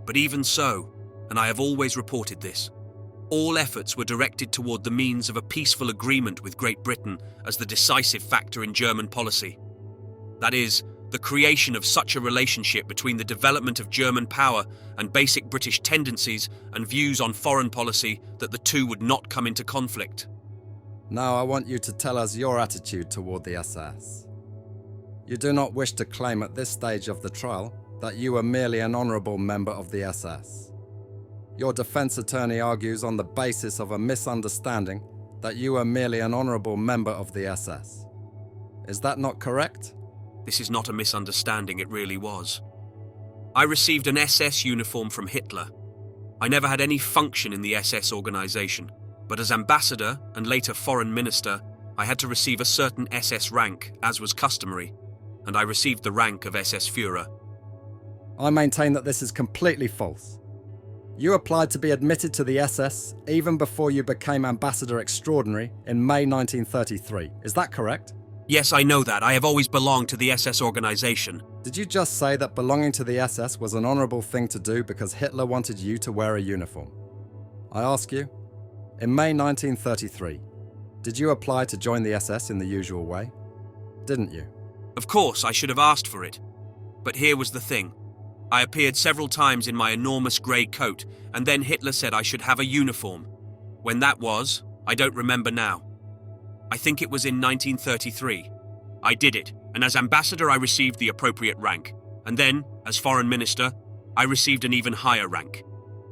But even so, and I have always reported this, all efforts were directed toward the means of a peaceful agreement with Great Britain as the decisive factor in German policy. That is, the creation of such a relationship between the development of German power and basic British tendencies and views on foreign policy that the two would not come into conflict. Now I want you to tell us your attitude toward the SS. You do not wish to claim at this stage of the trial that you were merely an honourable member of the SS. Your defence attorney argues on the basis of a misunderstanding that you were merely an honourable member of the SS. Is that not correct? This is not a misunderstanding, it really was. I received an SS uniform from Hitler. I never had any function in the SS organisation, but as ambassador and later foreign minister, I had to receive a certain SS rank, as was customary, and I received the rank of SS Führer. I maintain that this is completely false. You applied to be admitted to the SS even before you became Ambassador Extraordinary in May 1933. Is that correct? Yes, I know that. I have always belonged to the SS organisation. Did you just say that belonging to the SS was an honourable thing to do because Hitler wanted you to wear a uniform? I ask you, in May 1933, did you apply to join the SS in the usual way? Didn't you? Of course, I should have asked for it. But here was the thing. I appeared several times in my enormous grey coat, and then Hitler said I should have a uniform. When that was, I don't remember now. I think it was in 1933. I did it, and as ambassador I received the appropriate rank. And then, as foreign minister, I received an even higher rank.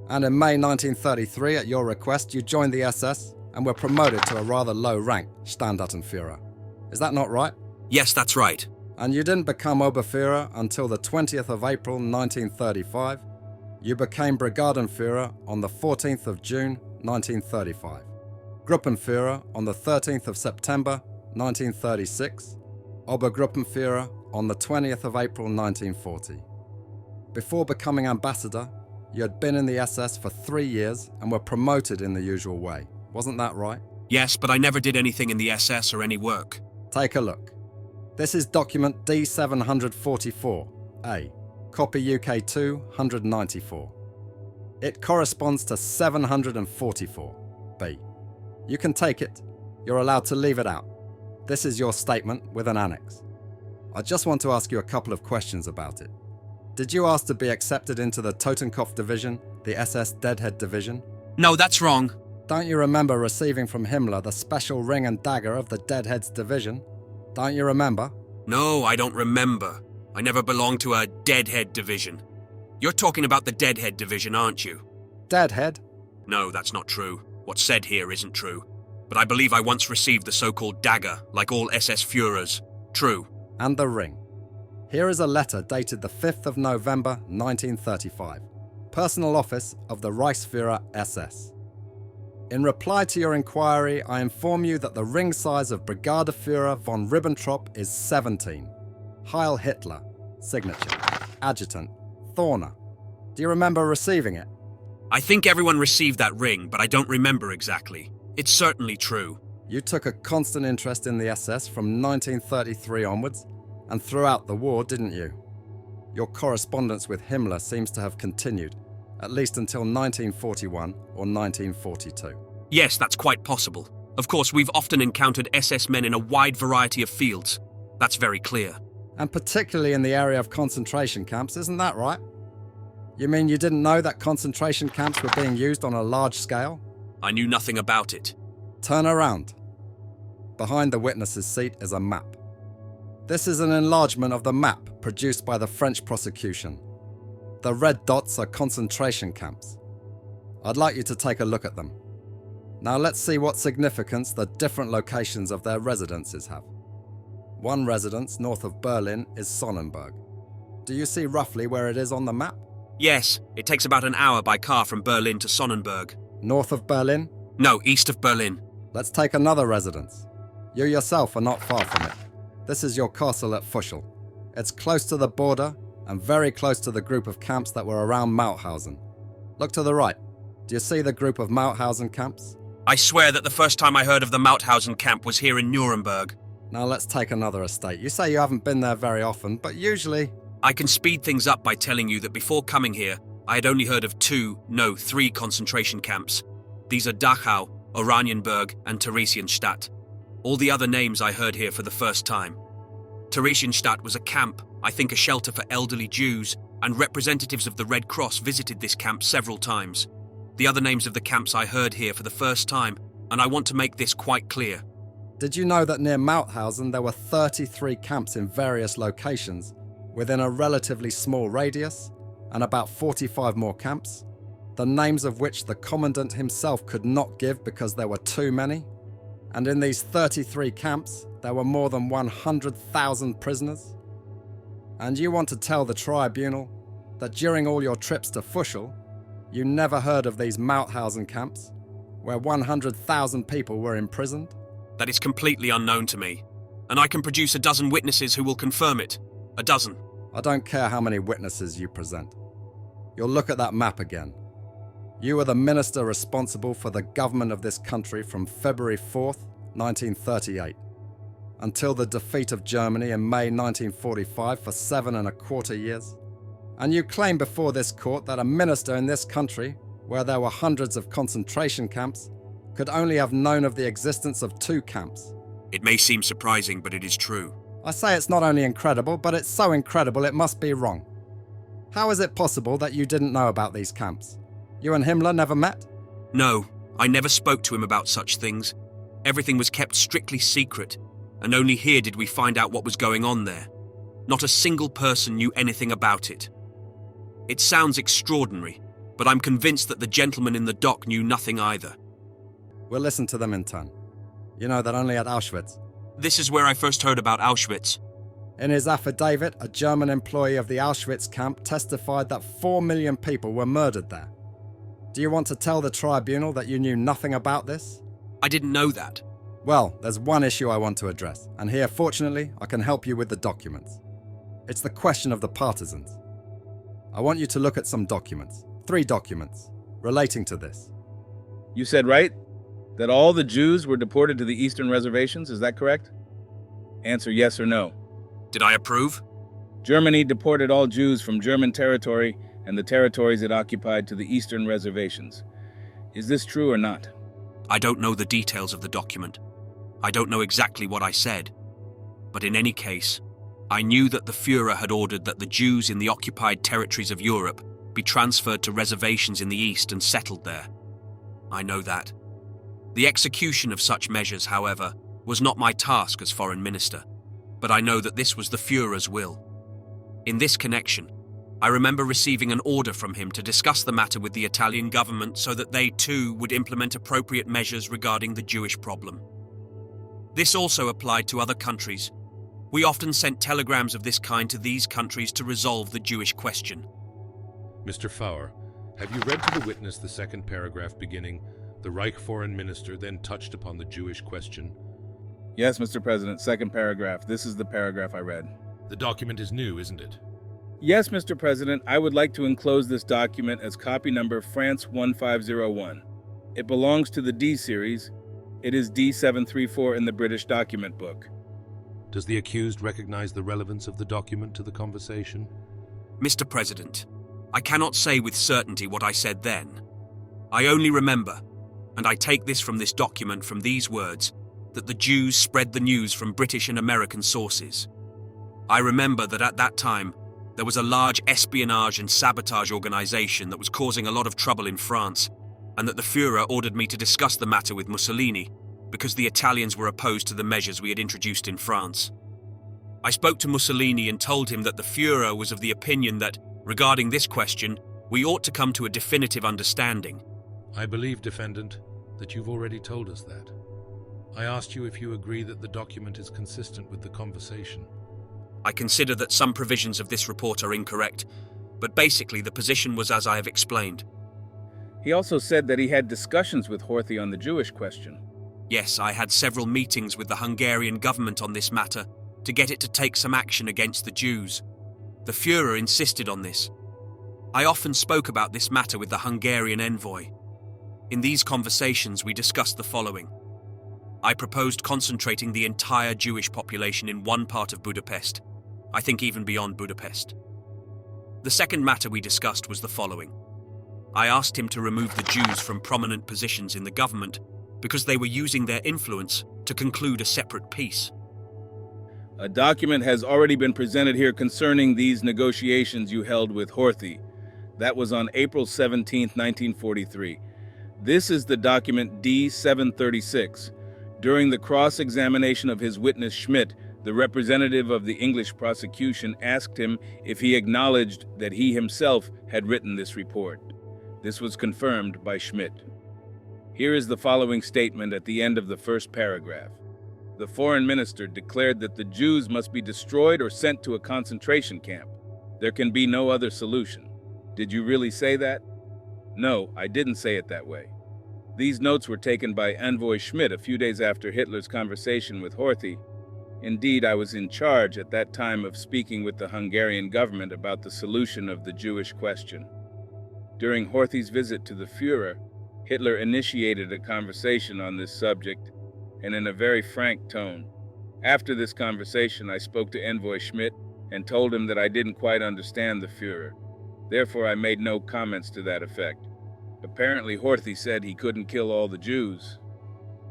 And in May 1933, at your request, you joined the SS and were promoted to a rather low rank, Standartenführer. Is that not right? Yes, that's right. And you didn't become Oberführer until the 20th of April 1935. You became Brigadenführer on the 14th of June 1935. Gruppenführer on the 13th of September 1936. Obergruppenführer on the 20th of April 1940. Before becoming ambassador, you had been in the SS for 3 years and were promoted in the usual way. Wasn't that right? Yes, but I never did anything in the SS or any work. Take a look. This is document D744A, copy UK 294. It corresponds to 744B. You can take it. You're allowed to leave it out. This is your statement with an annex. I just want to ask you a couple of questions about it. Did you ask to be accepted into the Totenkopf division, the SS Deadhead division? No, that's wrong. Don't you remember receiving from Himmler the special ring and dagger of the Deadheads division? Don't you remember? No, I don't remember. I never belonged to a Deadhead division. You're talking about the Deadhead division, aren't you? Deadhead? No, that's not true. What's said here isn't true. But I believe I once received the so-called dagger, like all SS Führers. True. And the ring. Here is a letter dated the 5th of November 1935. Personal Office of the Reichsführer SS. In reply to your inquiry, I inform you that the ring size of Brigadeführer von Ribbentrop is 17. Heil Hitler. Signature. Adjutant. Thorner. Do you remember receiving it? I think everyone received that ring, but I don't remember exactly. It's certainly true. You took a constant interest in the SS from 1933 onwards, and throughout the war, didn't you? Your correspondence with Himmler seems to have continued, at least until 1941 or 1942. Yes, that's quite possible. Of course, we've often encountered SS men in a wide variety of fields. That's very clear. And particularly in the area of concentration camps, isn't that right? You mean you didn't know that concentration camps were being used on a large scale? I knew nothing about it. Turn around. Behind the witness's seat is a map. This is an enlargement of the map produced by the French prosecution. The red dots are concentration camps. I'd like you to take a look at them. Now let's see what significance the different locations of their residences have. One residence north of Berlin is Sonnenberg. Do you see roughly where it is on the map? Yes, it takes about an hour by car from Berlin to Sonnenberg. North of Berlin? No, east of Berlin. Let's take another residence. You yourself are not far from it. This is your castle at Fuschel. It's close to the border and very close to the group of camps that were around Mauthausen. Look to the right. Do you see the group of Mauthausen camps? I swear that the first time I heard of the Mauthausen camp was here in Nuremberg. Now let's take another estate. You say you haven't been there very often, but usually... I can speed things up by telling you that before coming here, I had only heard of 3 concentration camps. These are Dachau, Oranienburg, and Theresienstadt. All the other names I heard here for the first time. Theresienstadt was a camp, I think a shelter for elderly Jews, and representatives of the Red Cross visited this camp several times. The other names of the camps I heard here for the first time, and I want to make this quite clear. Did you know that near Mauthausen there were 33 camps in various locations, within a relatively small radius, and about 45 more camps, the names of which the Kommandant himself could not give because there were too many? And in these 33 camps, there were more than 100,000 prisoners? And you want to tell the Tribunal that during all your trips to Fuschel, you never heard of these Mauthausen camps, where 100,000 people were imprisoned? That is completely unknown to me, and I can produce a dozen witnesses who will confirm it. A dozen. I don't care how many witnesses you present. You'll look at that map again. You are the minister responsible for the government of this country from February 4th, 1938, until the defeat of Germany in May 1945 for 7¼ years. And you claim before this court that a minister in this country, where there were hundreds of concentration camps, could only have known of the existence of 2 camps. It may seem surprising, but it is true. I say it's not only incredible, but it's so incredible it must be wrong. How is it possible that you didn't know about these camps? You and Himmler never met? No, I never spoke to him about such things. Everything was kept strictly secret, and only here did we find out what was going on there. Not a single person knew anything about it. It sounds extraordinary, but I'm convinced that the gentleman in the dock knew nothing either. We'll listen to them in turn. You know that only at Auschwitz. This is where I first heard about Auschwitz. In his affidavit, a German employee of the Auschwitz camp testified that 4 million people were murdered there. Do you want to tell the Tribunal that you knew nothing about this? I didn't know that. Well, there's one issue I want to address, and here, fortunately, I can help you with the documents. It's the question of the partisans. I want you to look at some documents, 3 documents, relating to this. You said right? That all the Jews were deported to the eastern reservations, is that correct? Answer yes or no. Did I approve? Germany deported all Jews from German territory and the territories it occupied to the eastern reservations. Is this true or not? I don't know the details of the document. I don't know exactly what I said. But in any case, I knew that the Führer had ordered that the Jews in the occupied territories of Europe be transferred to reservations in the east and settled there. I know that. The execution of such measures, however, was not my task as foreign minister, but I know that this was the Führer's will. In this connection, I remember receiving an order from him to discuss the matter with the Italian government so that they too would implement appropriate measures regarding the Jewish problem. This also applied to other countries. We often sent telegrams of this kind to these countries to resolve the Jewish question. Mr. Faur, have you read to the witness the second paragraph beginning, "The Reich Foreign Minister then touched upon the Jewish question"? Yes, Mr. President, second paragraph. This is the paragraph I read. The document is new, isn't it? Yes, Mr. President, I would like to enclose this document as copy number France 1501. It belongs to the D series. It is D734 in the British document book. Does the accused recognize the relevance of the document to the conversation? Mr. President, I cannot say with certainty what I said then. I only remember, and I take this from this document from these words, that the Jews spread the news from British and American sources. I remember that at that time, there was a large espionage and sabotage organization that was causing a lot of trouble in France, and that the Führer ordered me to discuss the matter with Mussolini because the Italians were opposed to the measures we had introduced in France. I spoke to Mussolini and told him that the Führer was of the opinion that, regarding this question, we ought to come to a definitive understanding. I believe, defendant, that you've already told us that. I asked you if you agree that the document is consistent with the conversation. I consider that some provisions of this report are incorrect, but basically the position was as I have explained. He also said that he had discussions with Horthy on the Jewish question. Yes, I had several meetings with the Hungarian government on this matter to get it to take some action against the Jews. The Führer insisted on this. I often spoke about this matter with the Hungarian envoy. In these conversations, we discussed the following. I proposed concentrating the entire Jewish population in one part of Budapest, I think even beyond Budapest. The second matter we discussed was the following. I asked him to remove the Jews from prominent positions in the government because they were using their influence to conclude a separate peace. A document has already been presented here concerning these negotiations you held with Horthy. That was on April 17, 1943. This is the document D-736. During the cross-examination of his witness Schmidt, the representative of the English prosecution asked him if he acknowledged that he himself had written this report. This was confirmed by Schmidt. Here is the following statement at the end of the first paragraph. The foreign minister declared that the Jews must be destroyed or sent to a concentration camp. There can be no other solution. Did you really say that? No, I didn't say it that way. These notes were taken by Envoy Schmidt a few days after Hitler's conversation with Horthy. Indeed, I was in charge at that time of speaking with the Hungarian government about the solution of the Jewish question. During Horthy's visit to the Führer, Hitler initiated a conversation on this subject, and in a very frank tone. After this conversation, I spoke to Envoy Schmidt and told him that I didn't quite understand the Führer. Therefore, I made no comments to that effect. Apparently, Horthy said he couldn't kill all the Jews.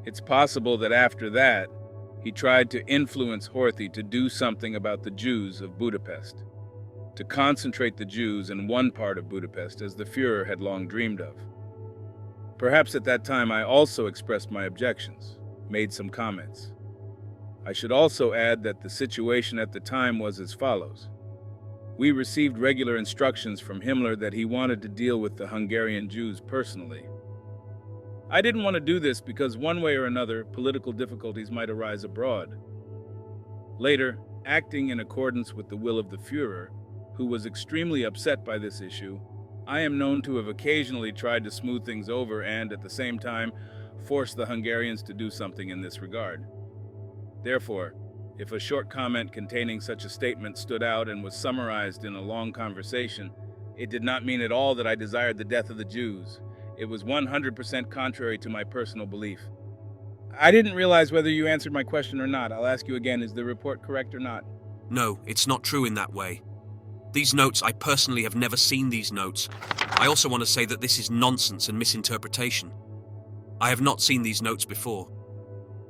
It's possible that after that, he tried to influence Horthy to do something about the Jews of Budapest, to concentrate the Jews in one part of Budapest as the Führer had long dreamed of. Perhaps at that time I also expressed my objections, made some comments. I should also add that the situation at the time was as follows. We received regular instructions from Himmler that he wanted to deal with the Hungarian Jews personally. I didn't want to do this because one way or another, political difficulties might arise abroad. Later, acting in accordance with the will of the Führer, who was extremely upset by this issue, I am known to have occasionally tried to smooth things over and, at the same time, force the Hungarians to do something in this regard. Therefore, if a short comment containing such a statement stood out and was summarized in a long conversation, it did not mean at all that I desired the death of the Jews. It was 100% contrary to my personal belief. I didn't realize whether you answered my question or not. I'll ask you again, is the report correct or not? No, it's not true in that way. These notes, I personally have never seen these notes. I also want to say that this is nonsense and misinterpretation. I have not seen these notes before.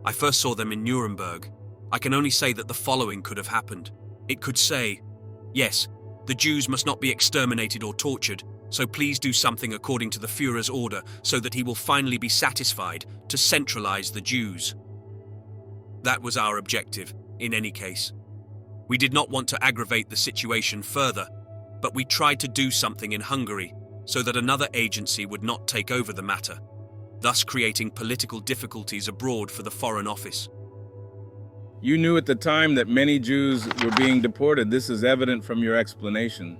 I first saw them in Nuremberg. I can only say that the following could have happened. It could say, yes, the Jews must not be exterminated or tortured, so please do something according to the Führer's order so that he will finally be satisfied to centralize the Jews. That was our objective, in any case. We did not want to aggravate the situation further, but we tried to do something in Hungary so that another agency would not take over the matter, thus creating political difficulties abroad for the Foreign Office. You knew at the time that many Jews were being deported. This is evident from your explanation.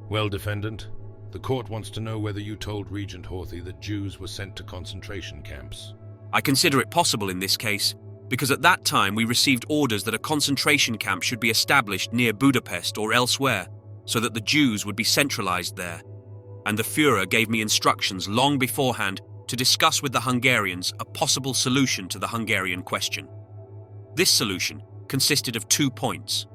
Well, defendant, the court wants to know whether you told Regent Horthy that Jews were sent to concentration camps. I consider it possible in this case, because at that time we received orders that a concentration camp should be established near Budapest or elsewhere, so that the Jews would be centralized there. And the Führer gave me instructions long beforehand to discuss with the Hungarians a possible solution to the Hungarian question. This solution consisted of 2 points.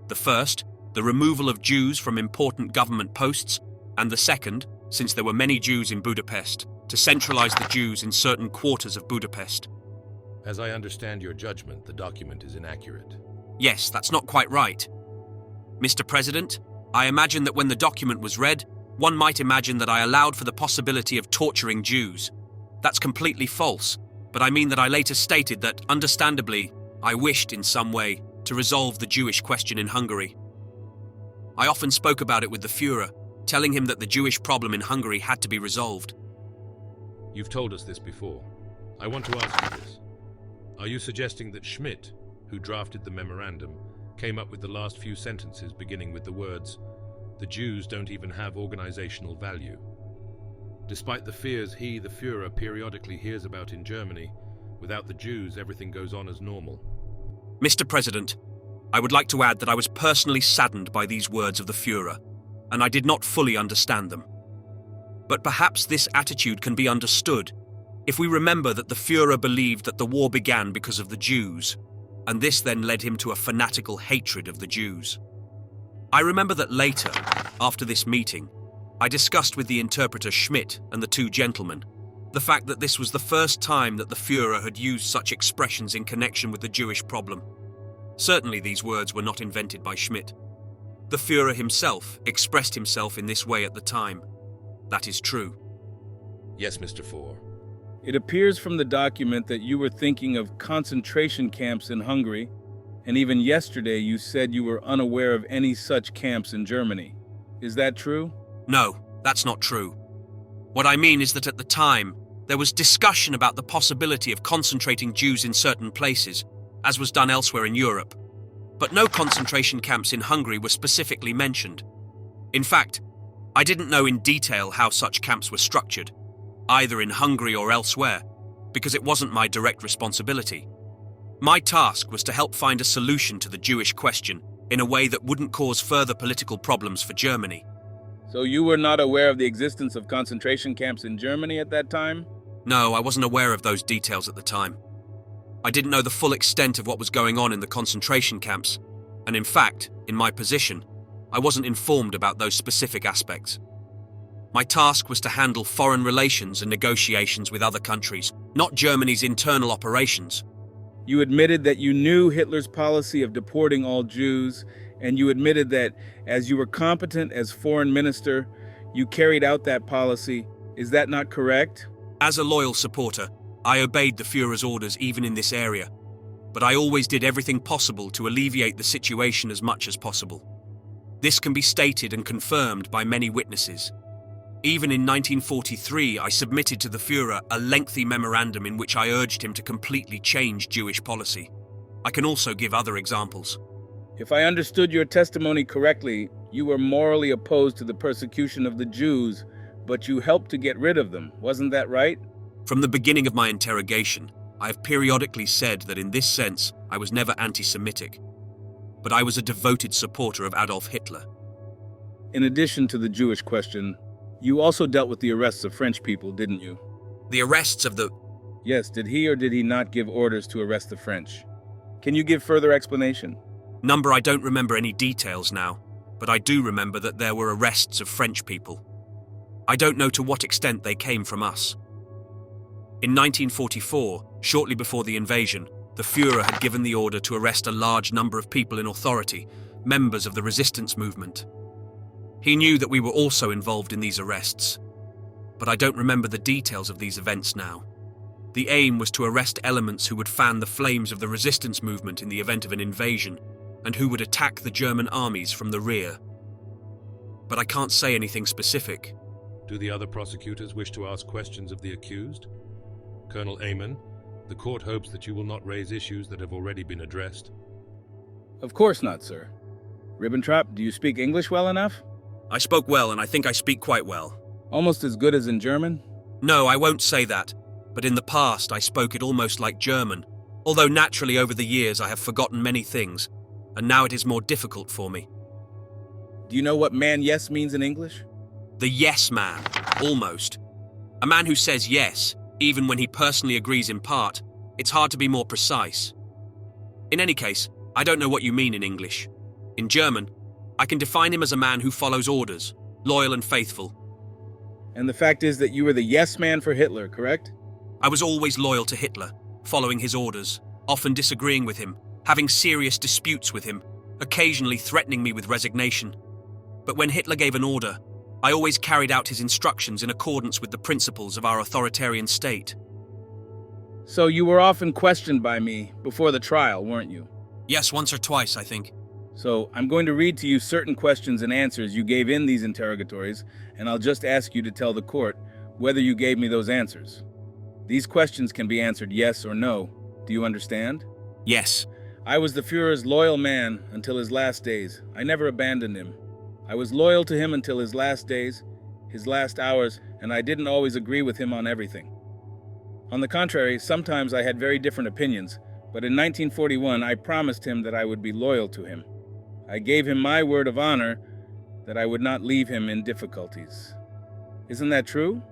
The first, the removal of Jews from important government posts, and the second, since there were many Jews in Budapest, to centralize the Jews in certain quarters of Budapest. As I understand your judgment, the document is inaccurate. Yes, that's not quite right. Mr. President, I imagine that when the document was read, one might imagine that I allowed for the possibility of torturing Jews. That's completely false, but I mean that I later stated that, understandably, I wished in some way to resolve the Jewish question in Hungary. I often spoke about it with the Führer, telling him that the Jewish problem in Hungary had to be resolved. You've told us this before. I want to ask you this. Are you suggesting that Schmidt, who drafted the memorandum, came up with the last few sentences beginning with the words, "The Jews don't even have organizational value"? Despite the fears he, the Führer, periodically hears about in Germany, without the Jews everything goes on as normal. Mr. President, I would like to add that I was personally saddened by these words of the Führer, and I did not fully understand them. But perhaps this attitude can be understood if we remember that the Führer believed that the war began because of the Jews, and this then led him to a fanatical hatred of the Jews. I remember that later, after this meeting, I discussed with the interpreter Schmidt and the two gentlemen the fact that this was the first time that the Führer had used such expressions in connection with the Jewish problem. Certainly these words were not invented by Schmidt. The Führer himself expressed himself in this way at the time. That is true. Yes, Mr. Four. It appears from the document that you were thinking of concentration camps in Hungary, and even yesterday you said you were unaware of any such camps in Germany. Is that true? No, that's not true. What I mean is that at the time, there was discussion about the possibility of concentrating Jews in certain places, as was done elsewhere in Europe. But no concentration camps in Hungary were specifically mentioned. In fact, I didn't know in detail how such camps were structured, either in Hungary or elsewhere, because it wasn't my direct responsibility. My task was to help find a solution to the Jewish question in a way that wouldn't cause further political problems for Germany. So you were not aware of the existence of concentration camps in Germany at that time? No, I wasn't aware of those details at the time. I didn't know the full extent of what was going on in the concentration camps, and in fact, in my position, I wasn't informed about those specific aspects. My task was to handle foreign relations and negotiations with other countries, not Germany's internal operations. You admitted that you knew Hitler's policy of deporting all Jews, and you admitted that, as you were competent as foreign minister, you carried out that policy. Is that not correct? As a loyal supporter, I obeyed the Führer's orders even in this area, but I always did everything possible to alleviate the situation as much as possible. This can be stated and confirmed by many witnesses. Even in 1943, I submitted to the Führer a lengthy memorandum in which I urged him to completely change Jewish policy. I can also give other examples. If I understood your testimony correctly, you were morally opposed to the persecution of the Jews, but you helped to get rid of them. Wasn't that right? From the beginning of my interrogation, I have periodically said that in this sense, I was never anti-Semitic, but I was a devoted supporter of Adolf Hitler. In addition to the Jewish question, you also dealt with the arrests of French people, didn't you? The arrests of the... Yes, did he or did he not give orders to arrest the French? Can you give further explanation? I don't remember any details now, but I do remember that there were arrests of French people. I don't know to what extent they came from us. In 1944, shortly before the invasion, the Führer had given the order to arrest a large number of people in authority, members of the resistance movement. He knew that we were also involved in these arrests, but I don't remember the details of these events now. The aim was to arrest elements who would fan the flames of the resistance movement in the event of an invasion, and who would attack the German armies from the rear. But I can't say anything specific. Do the other prosecutors wish to ask questions of the accused? Colonel Amon, the court hopes that you will not raise issues that have already been addressed. Of course not, sir. Ribbentrop, do you speak English well enough? I spoke well, and I think I speak quite well. Almost as good as in German? No, I won't say that, but in the past I spoke it almost like German, although naturally over the years I have forgotten many things, and now it is more difficult for me. Do you know what man yes means in English? The yes man, almost. A man who says yes, even when he personally agrees in part. It's hard to be more precise. In any case, I don't know what you mean in English. In German, I can define him as a man who follows orders, loyal and faithful. And the fact is that you were the yes man for Hitler, correct? I was always loyal to Hitler, following his orders, often disagreeing with him, having serious disputes with him, occasionally threatening me with resignation. But when Hitler gave an order, I always carried out his instructions in accordance with the principles of our authoritarian state. So you were often questioned by me before the trial, weren't you? Yes, once or twice, I think. So I'm going to read to you certain questions and answers you gave in these interrogatories, and I'll just ask you to tell the court whether you gave me those answers. These questions can be answered yes or no. Do you understand? Yes. I was the Führer's loyal man until his last days. I never abandoned him. I was loyal to him until his last days, his last hours, and I didn't always agree with him on everything. On the contrary, sometimes I had very different opinions, but in 1941 I promised him that I would be loyal to him. I gave him my word of honor that I would not leave him in difficulties. Isn't that true?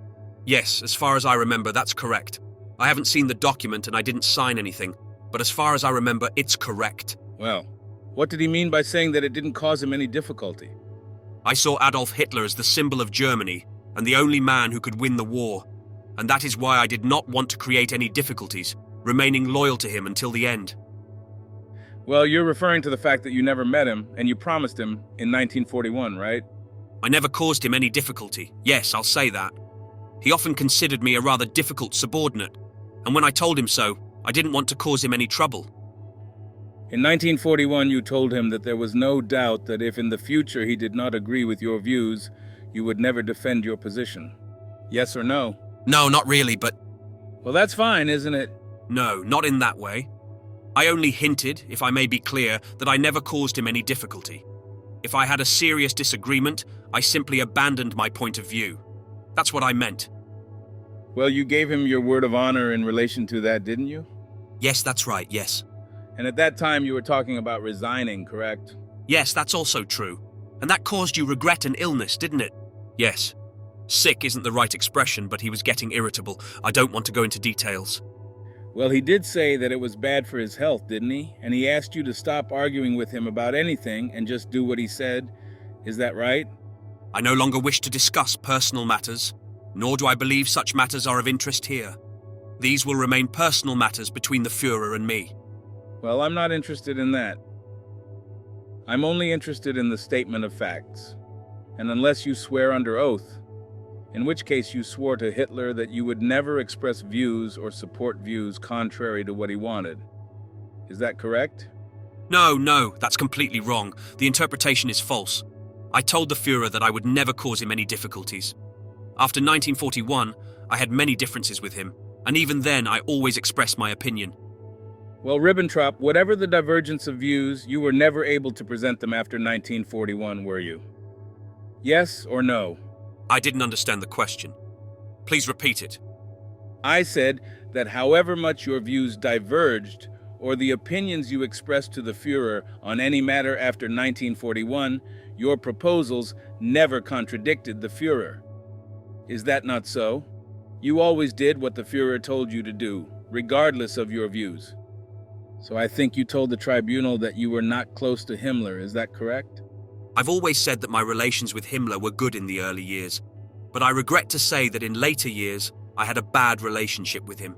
Yes, as far as I remember, that's correct. I haven't seen the document and I didn't sign anything, but as far as I remember, it's correct. Well, what did he mean by saying that it didn't cause him any difficulty? I saw Adolf Hitler as the symbol of Germany and the only man who could win the war, and that is why I did not want to create any difficulties, remaining loyal to him until the end. Well, you're referring to the fact that you never met him and you promised him in 1941, right? I never caused him any difficulty. Yes, I'll say that. He often considered me a rather difficult subordinate, and when I told him so, I didn't want to cause him any trouble. In 1941, you told him that there was no doubt that if in the future he did not agree with your views, you would never defend your position. Yes or no? No, not really, but... Well, that's fine, isn't it? No, not in that way. I only hinted, if I may be clear, that I never caused him any difficulty. If I had a serious disagreement, I simply abandoned my point of view. That's what I meant. Well, you gave him your word of honor in relation to that, didn't you? Yes, that's right, yes. And at that time you were talking about resigning, correct? Yes, that's also true. And that caused you regret and illness, didn't it? Yes. Sick isn't the right expression, but he was getting irritable. I don't want to go into details. Well, he did say that it was bad for his health, didn't he? And he asked you to stop arguing with him about anything and just do what he said. Is that right? I no longer wish to discuss personal matters, nor do I believe such matters are of interest here. These will remain personal matters between the Führer and me. Well, I'm not interested in that. I'm only interested in the statement of facts. And unless you swear under oath, in which case you swore to Hitler that you would never express views or support views contrary to what he wanted. Is that correct? No, that's completely wrong. The interpretation is false. I told the Führer that I would never cause him any difficulties. After 1941, I had many differences with him, and even then I always expressed my opinion. Well, Ribbentrop, whatever the divergence of views, you were never able to present them after 1941, were you? Yes or no? I didn't understand the question. Please repeat it. I said that however much your views diverged, or the opinions you expressed to the Führer on any matter after 1941, your proposals never contradicted the Führer. Is that not so? You always did what the Führer told you to do, regardless of your views. So I think you told the tribunal that you were not close to Himmler, is that correct? I've always said that my relations with Himmler were good in the early years, but I regret to say that in later years, I had a bad relationship with him.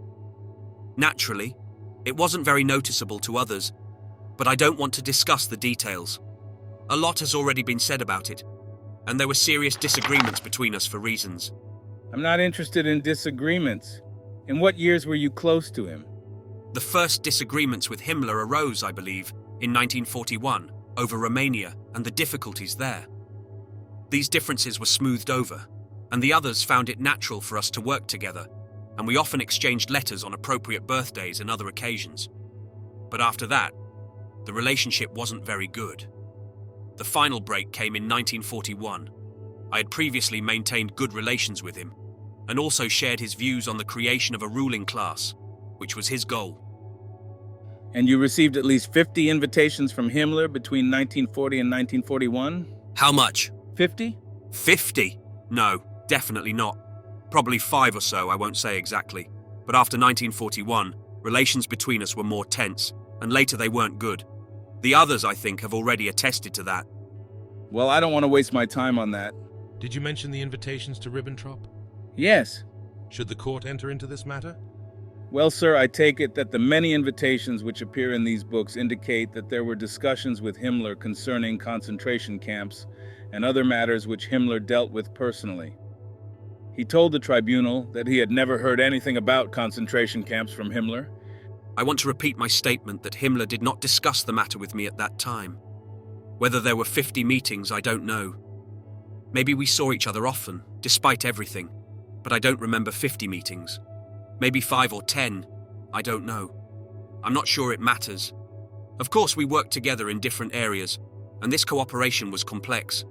Naturally, it wasn't very noticeable to others, but I don't want to discuss the details. A lot has already been said about it, and there were serious disagreements between us for reasons. I'm not interested in disagreements. In what years were you close to him? The first disagreements with Himmler arose, I believe, in 1941, over Romania and the difficulties there. These differences were smoothed over, and the others found it natural for us to work together, and we often exchanged letters on appropriate birthdays and other occasions. But after that, the relationship wasn't very good. The final break came in 1941. I had previously maintained good relations with him, and also shared his views on the creation of a ruling class, which was his goal. And you received at least 50 invitations from Himmler between 1940 and 1941? How much? 50? 50? No, definitely not. Probably 5 or so, I won't say exactly. But after 1941, relations between us were more tense, and later they weren't good. The others, I think, have already attested to that. Well, I don't want to waste my time on that. Did you mention the invitations to Ribbentrop? Yes. Should the court enter into this matter? Well, sir, I take it that the many invitations which appear in these books indicate that there were discussions with Himmler concerning concentration camps and other matters which Himmler dealt with personally. He told the tribunal that he had never heard anything about concentration camps from Himmler. I want to repeat my statement that Himmler did not discuss the matter with me at that time. Whether there were 50 meetings, I don't know. Maybe we saw each other often, despite everything, but I don't remember 50 meetings. Maybe 5 or 10, I don't know. I'm not sure it matters. Of course, we worked together in different areas, and this cooperation was complex.